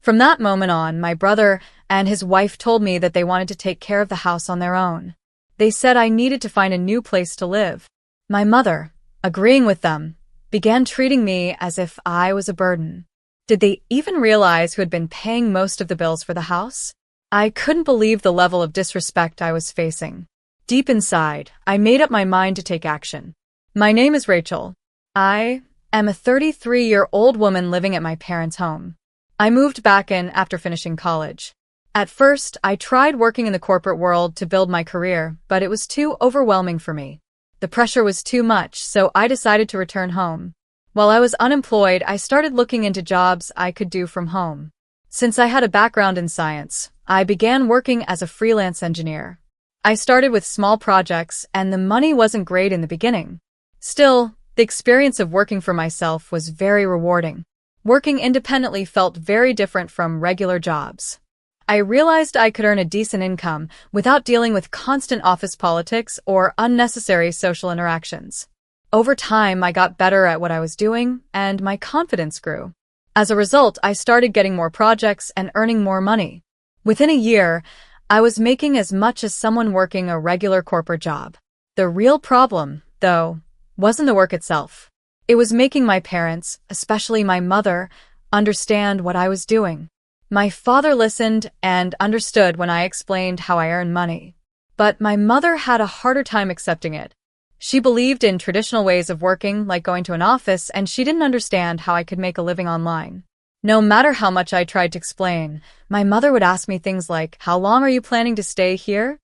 From that moment on, my brother and his wife told me that they wanted to take care of the house on their own. They said I needed to find a new place to live. My mother, agreeing with them, began treating me as if I was a burden. Did they even realize who had been paying most of the bills for the house? I couldn't believe the level of disrespect I was facing. Deep inside, I made up my mind to take action. My name is Rachel. I am a 33-year-old woman living at my parents' home. I moved back in after finishing college. At first, I tried working in the corporate world to build my career, but it was too overwhelming for me. The pressure was too much, so I decided to return home. While I was unemployed, I started looking into jobs I could do from home. Since I had a background in science, I began working as a freelance engineer. I started with small projects, and the money wasn't great in the beginning. Still, the experience of working for myself was very rewarding. Working independently felt very different from regular jobs. I realized I could earn a decent income without dealing with constant office politics or unnecessary social interactions. Over time, I got better at what I was doing, and my confidence grew. As a result, I started getting more projects and earning more money. Within a year, I was making as much as someone working a regular corporate job. The real problem, though, wasn't the work itself. It was making my parents, especially my mother, understand what I was doing. My father listened and understood when I explained how I earned money. But my mother had a harder time accepting it. She believed in traditional ways of working, like going to an office, and she didn't understand how I could make a living online. No matter how much I tried to explain, my mother would ask me things like, "How long are you planning to stay here?"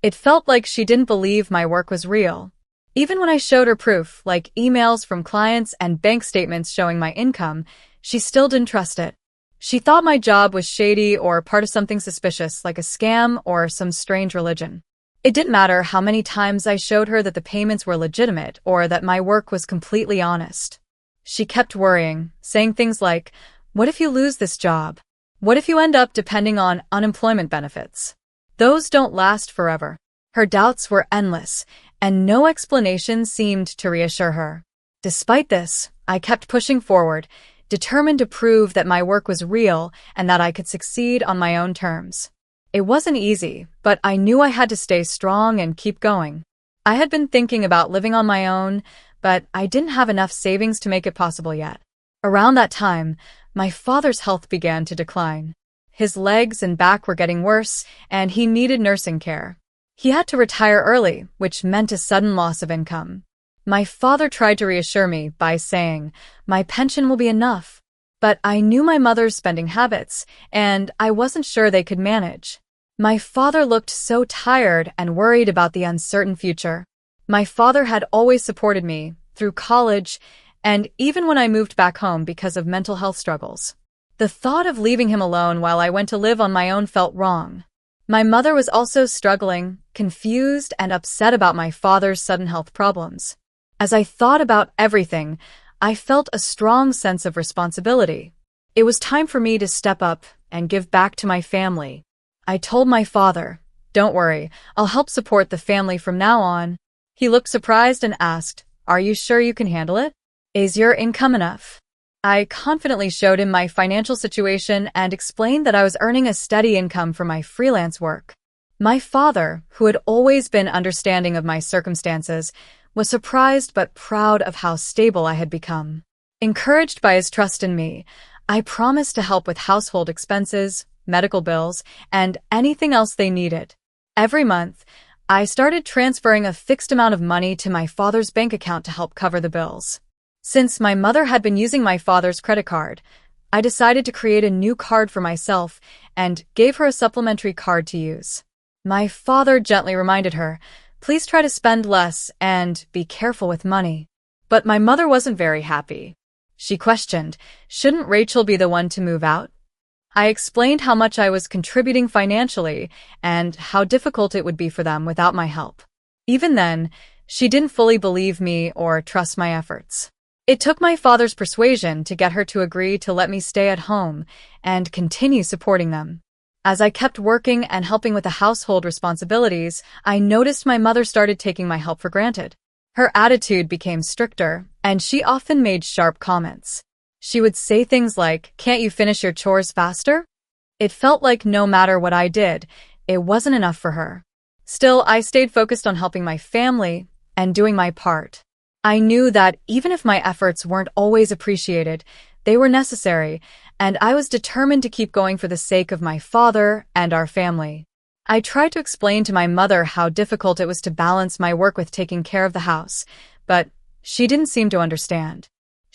It felt like she didn't believe my work was real. Even when I showed her proof, like emails from clients and bank statements showing my income, she still didn't trust it. She thought my job was shady or part of something suspicious, like a scam or some strange religion. It didn't matter how many times I showed her that the payments were legitimate or that my work was completely honest. She kept worrying, saying things like, "What if you lose this job? What if you end up depending on unemployment benefits? Those don't last forever." Her doubts were endless, and no explanation seemed to reassure her. Despite this, I kept pushing forward, determined to prove that my work was real and that I could succeed on my own terms. It wasn't easy, but I knew I had to stay strong and keep going. I had been thinking about living on my own, but I didn't have enough savings to make it possible yet. Around that time, my father's health began to decline. His legs and back were getting worse, and he needed nursing care. He had to retire early, which meant a sudden loss of income. My father tried to reassure me by saying, "My pension will be enough." But I knew my mother's spending habits, and I wasn't sure they could manage. My father looked so tired and worried about the uncertain future. My father had always supported me through college and even when I moved back home because of mental health struggles. The thought of leaving him alone while I went to live on my own felt wrong. My mother was also struggling, confused, and upset about my father's sudden health problems. As I thought about everything, I felt a strong sense of responsibility. It was time for me to step up and give back to my family. I told my father, "Don't worry, I'll help support the family from now on." He looked surprised and asked, "Are you sure you can handle it? Is your income enough?" I confidently showed him my financial situation and explained that I was earning a steady income from my freelance work. My father, who had always been understanding of my circumstances, was surprised but proud of how stable I had become. Encouraged by his trust in me, I promised to help with household expenses, medical bills, and anything else they needed. Every month, I started transferring a fixed amount of money to my father's bank account to help cover the bills. Since my mother had been using my father's credit card, I decided to create a new card for myself and gave her a supplementary card to use. My father gently reminded her, "Please try to spend less and be careful with money." But my mother wasn't very happy. She questioned, "Shouldn't Rachel be the one to move out?" I explained how much I was contributing financially and how difficult it would be for them without my help. Even then, she didn't fully believe me or trust my efforts. It took my father's persuasion to get her to agree to let me stay at home and continue supporting them. As I kept working and helping with the household responsibilities, I noticed my mother started taking my help for granted. Her attitude became stricter, and she often made sharp comments. She would say things like, "Can't you finish your chores faster?" It felt like no matter what I did, it wasn't enough for her. Still, I stayed focused on helping my family and doing my part. I knew that even if my efforts weren't always appreciated, they were necessary, and I was determined to keep going for the sake of my father and our family. I tried to explain to my mother how difficult it was to balance my work with taking care of the house, but she didn't seem to understand.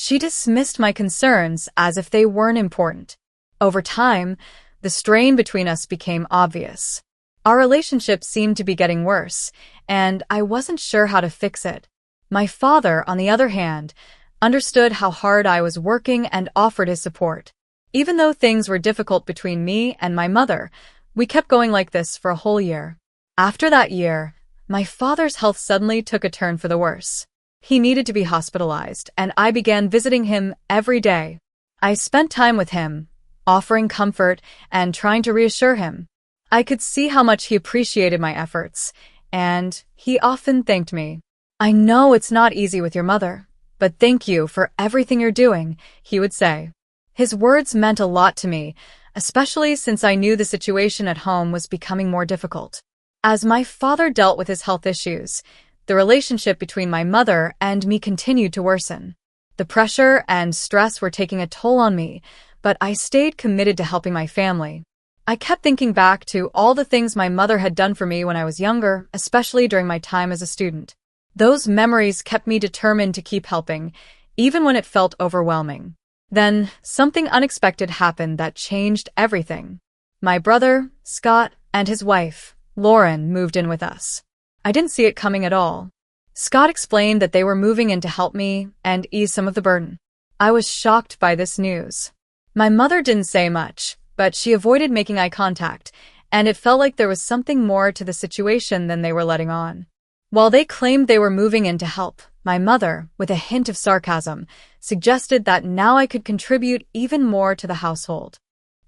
She dismissed my concerns as if they weren't important. Over time, the strain between us became obvious. Our relationship seemed to be getting worse, and I wasn't sure how to fix it. My father, on the other hand, understood how hard I was working and offered his support. Even though things were difficult between me and my mother, we kept going like this for a whole year. After that year, my father's health suddenly took a turn for the worse. He needed to be hospitalized, and I began visiting him every day. I spent time with him, offering comfort and trying to reassure him. I could see how much he appreciated my efforts, and he often thanked me. "I know it's not easy with your mother, but thank you for everything you're doing," he would say. His words meant a lot to me, especially since I knew the situation at home was becoming more difficult. As my father dealt with his health issues, the relationship between my mother and me continued to worsen. The pressure and stress were taking a toll on me, but I stayed committed to helping my family. I kept thinking back to all the things my mother had done for me when I was younger, especially during my time as a student. Those memories kept me determined to keep helping, even when it felt overwhelming. Then, something unexpected happened that changed everything. My brother, Scott, and his wife, Lauren, moved in with us. I didn't see it coming at all. Scott explained that they were moving in to help me and ease some of the burden. I was shocked by this news. My mother didn't say much, but she avoided making eye contact, and it felt like there was something more to the situation than they were letting on. While they claimed they were moving in to help, my mother, with a hint of sarcasm, suggested that now I could contribute even more to the household.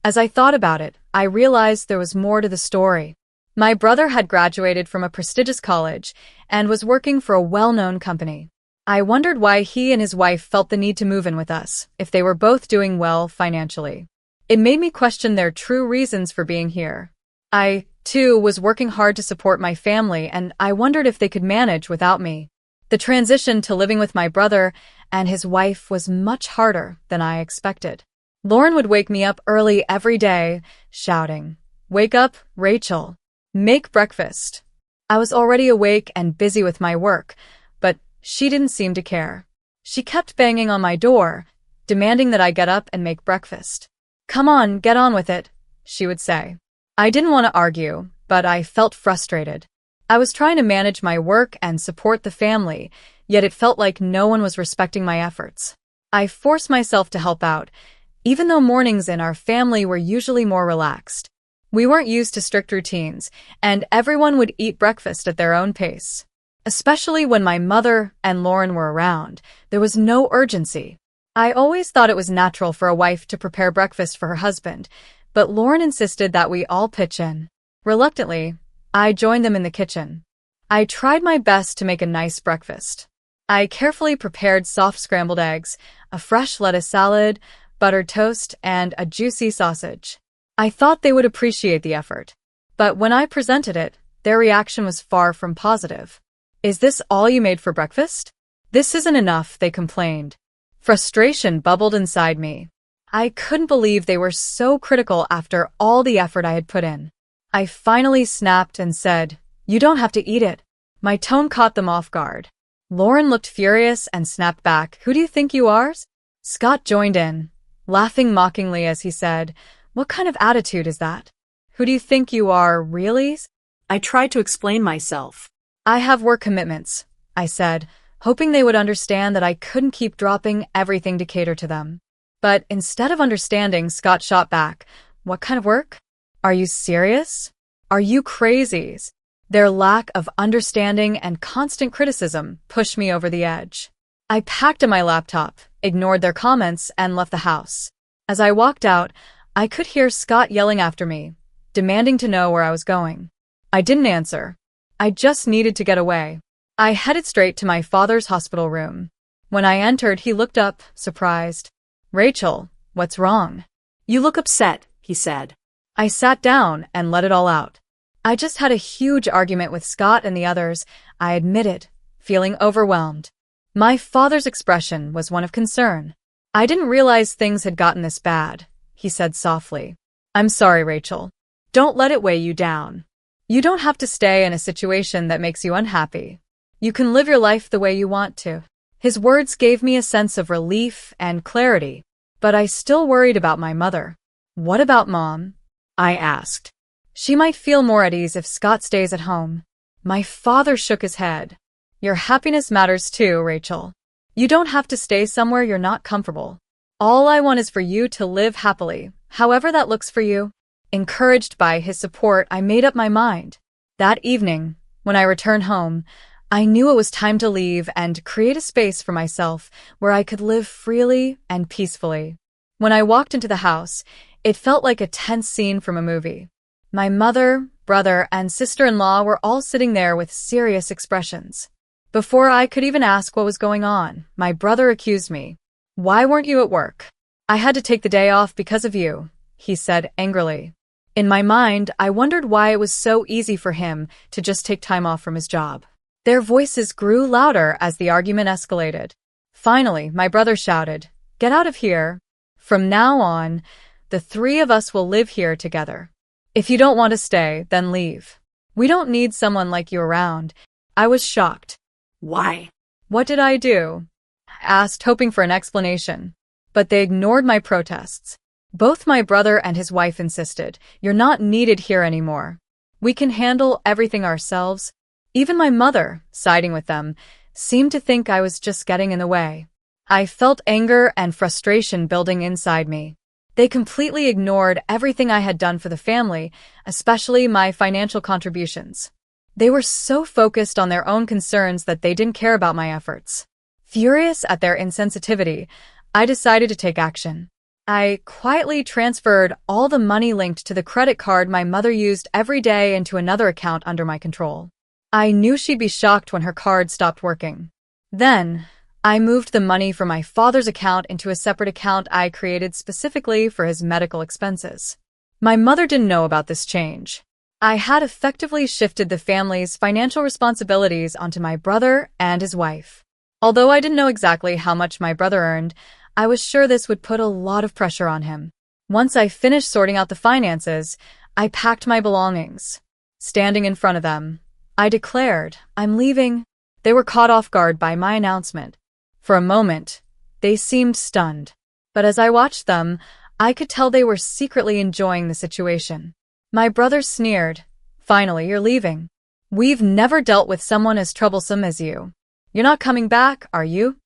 As I thought about it, I realized there was more to the story. My brother had graduated from a prestigious college and was working for a well-known company. I wondered why he and his wife felt the need to move in with us, if they were both doing well financially. It made me question their true reasons for being here. I, too, was working hard to support my family, and I wondered if they could manage without me. The transition to living with my brother and his wife was much harder than I expected. Lauren would wake me up early every day, shouting, "Wake up, Rachel. Make breakfast." I was already awake and busy with my work, but she didn't seem to care. She kept banging on my door, demanding that I get up and make breakfast. "Come on, get on with it," she would say. I didn't want to argue, but I felt frustrated. I was trying to manage my work and support the family, yet it felt like no one was respecting my efforts. I forced myself to help out, even though mornings in our family were usually more relaxed. We weren't used to strict routines, and everyone would eat breakfast at their own pace. Especially when my mother and Lauren were around, there was no urgency. I always thought it was natural for a wife to prepare breakfast for her husband, but Lauren insisted that we all pitch in. Reluctantly, I joined them in the kitchen. I tried my best to make a nice breakfast. I carefully prepared soft scrambled eggs, a fresh lettuce salad, buttered toast, and a juicy sausage. I thought they would appreciate the effort. But when I presented it, their reaction was far from positive. "Is this all you made for breakfast?" "This isn't enough," they complained. Frustration bubbled inside me. I couldn't believe they were so critical after all the effort I had put in. I finally snapped and said, "You don't have to eat it." My tone caught them off guard. Lauren looked furious and snapped back, "Who do you think you are?" Scott joined in, laughing mockingly as he said, "What kind of attitude is that? Who do you think you are, really?" I tried to explain myself. "I have work commitments," I said, hoping they would understand that I couldn't keep dropping everything to cater to them. But instead of understanding, Scott shot back, "What kind of work? Are you serious? Are you crazy?" Their lack of understanding and constant criticism pushed me over the edge. I packed in my laptop, ignored their comments, and left the house. As I walked out, I could hear Scott yelling after me, demanding to know where I was going. I didn't answer. I just needed to get away. I headed straight to my father's hospital room. When I entered, he looked up, surprised. Rachel, what's wrong? You look upset, he said. I sat down and let it all out. I just had a huge argument with Scott and the others, I admitted, feeling overwhelmed. My father's expression was one of concern. I didn't realize things had gotten this bad, he said softly. I'm sorry, Rachel. Don't let it weigh you down. You don't have to stay in a situation that makes you unhappy. You can live your life the way you want to. His words gave me a sense of relief and clarity, but I still worried about my mother. What about Mom? I asked. She might feel more at ease if Scott stays at home. My father shook his head. Your happiness matters too, Rachel. You don't have to stay somewhere you're not comfortable. All I want is for you to live happily, however that looks for you. Encouraged by his support, I made up my mind. That evening, when I returned home, I knew it was time to leave and create a space for myself where I could live freely and peacefully. When I walked into the house, it felt like a tense scene from a movie. My mother, brother, and sister-in-law were all sitting there with serious expressions. Before I could even ask what was going on, my brother accused me. Why weren't you at work? I had to take the day off because of you, he said angrily. In my mind, I wondered why it was so easy for him to just take time off from his job. Their voices grew louder as the argument escalated. Finally, my brother shouted, "Get out of here. From now on, the three of us will live here together. If you don't want to stay, then leave. We don't need someone like you around." I was shocked. Why? What did I do? I asked, hoping for an explanation. But they ignored my protests. Both my brother and his wife insisted, "You're not needed here anymore. We can handle everything ourselves." Even my mother, siding with them, seemed to think I was just getting in the way. I felt anger and frustration building inside me. They completely ignored everything I had done for the family, especially my financial contributions. They were so focused on their own concerns that they didn't care about my efforts. Furious at their insensitivity, I decided to take action. I quietly transferred all the money linked to the credit card my mother used every day into another account under my control. I knew she'd be shocked when her card stopped working. Then, I moved the money from my father's account into a separate account I created specifically for his medical expenses. My mother didn't know about this change. I had effectively shifted the family's financial responsibilities onto my brother and his wife. Although I didn't know exactly how much my brother earned, I was sure this would put a lot of pressure on him. Once I finished sorting out the finances, I packed my belongings. Standing in front of them, I declared, "I'm leaving." They were caught off guard by my announcement. For a moment, they seemed stunned. But as I watched them, I could tell they were secretly enjoying the situation. My brother sneered, "Finally, you're leaving. We've never dealt with someone as troublesome as you. You're not coming back, are you?"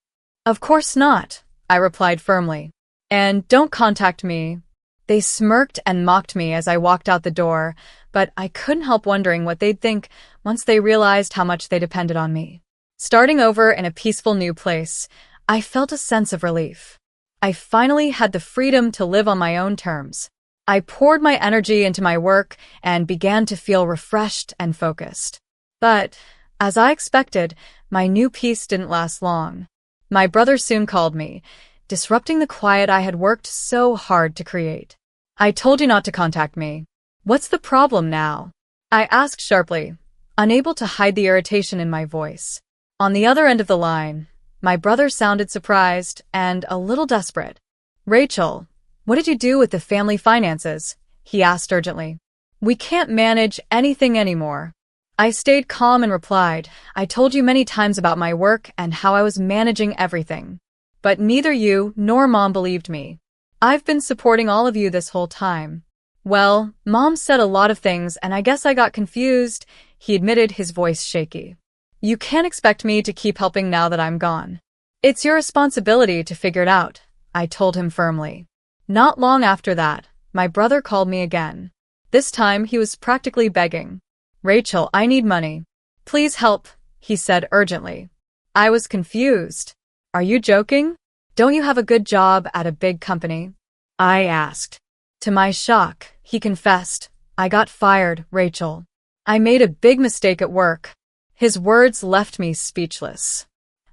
"Of course not," I replied firmly. "And don't contact me." They smirked and mocked me as I walked out the door, but I couldn't help wondering what they'd think once they realized how much they depended on me. Starting over in a peaceful new place, I felt a sense of relief. I finally had the freedom to live on my own terms. I poured my energy into my work and began to feel refreshed and focused. But, as I expected, my new peace didn't last long. My brother soon called me, disrupting the quiet I had worked so hard to create. "I told you not to contact me. What's the problem now?" I asked sharply, unable to hide the irritation in my voice. On the other end of the line, my brother sounded surprised and a little desperate. "Rachel, what did you do with the family finances?" he asked urgently. "We can't manage anything anymore." I stayed calm and replied, "I told you many times about my work and how I was managing everything. But neither you nor Mom believed me. I've been supporting all of you this whole time." "Well, Mom said a lot of things and I guess I got confused," he admitted, his voice shaky. "You can't expect me to keep helping now that I'm gone. It's your responsibility to figure it out," I told him firmly. Not long after that, my brother called me again. This time he was practically begging. "Rachel, I need money. Please help," he said urgently. I was confused. "Are you joking? Don't you have a good job at a big company?" I asked. To my shock, he confessed, "I got fired, Rachel. I made a big mistake at work." His words left me speechless.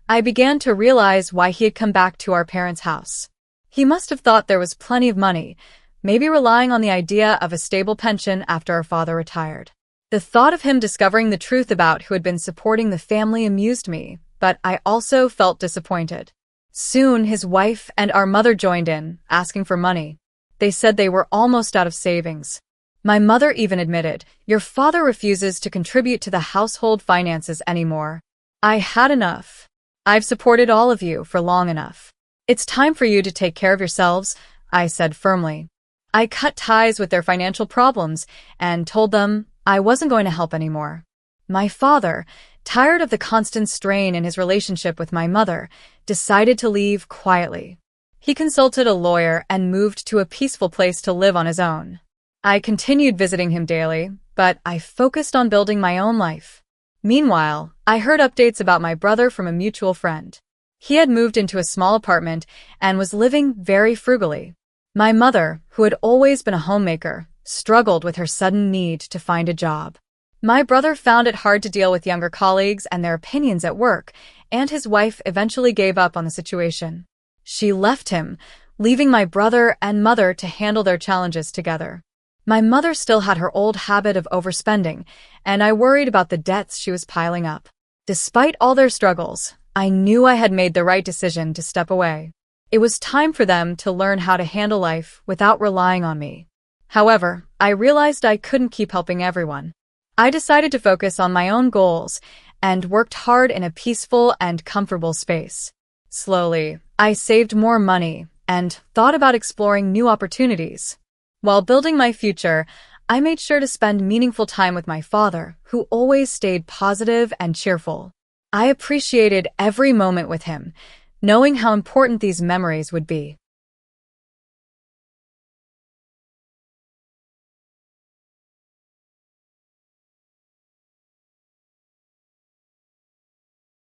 I began to realize why he had come back to our parents' house. He must have thought there was plenty of money, maybe relying on the idea of a stable pension after our father retired. The thought of him discovering the truth about who had been supporting the family amused me, but I also felt disappointed. Soon, his wife and our mother joined in, asking for money. They said they were almost out of savings. My mother even admitted, "Your father refuses to contribute to the household finances anymore." I had enough. "I've supported all of you for long enough. It's time for you to take care of yourselves," I said firmly. I cut ties with their financial problems and told them I wasn't going to help anymore. My father, tired of the constant strain in his relationship with my mother, decided to leave quietly. He consulted a lawyer and moved to a peaceful place to live on his own. I continued visiting him daily, but I focused on building my own life. Meanwhile, I heard updates about my brother from a mutual friend. He had moved into a small apartment and was living very frugally. My mother, who had always been a homemaker, struggled with her sudden need to find a job. My brother found it hard to deal with younger colleagues and their opinions at work, and his wife eventually gave up on the situation. She left him, leaving my brother and mother to handle their challenges together. My mother still had her old habit of overspending, and I worried about the debts she was piling up. Despite all their struggles, I knew I had made the right decision to step away. It was time for them to learn how to handle life without relying on me. However, I realized I couldn't keep helping everyone. I decided to focus on my own goals and worked hard in a peaceful and comfortable space. Slowly, I saved more money and thought about exploring new opportunities. While building my future, I made sure to spend meaningful time with my father, who always stayed positive and cheerful. I appreciated every moment with him, knowing how important these memories would be.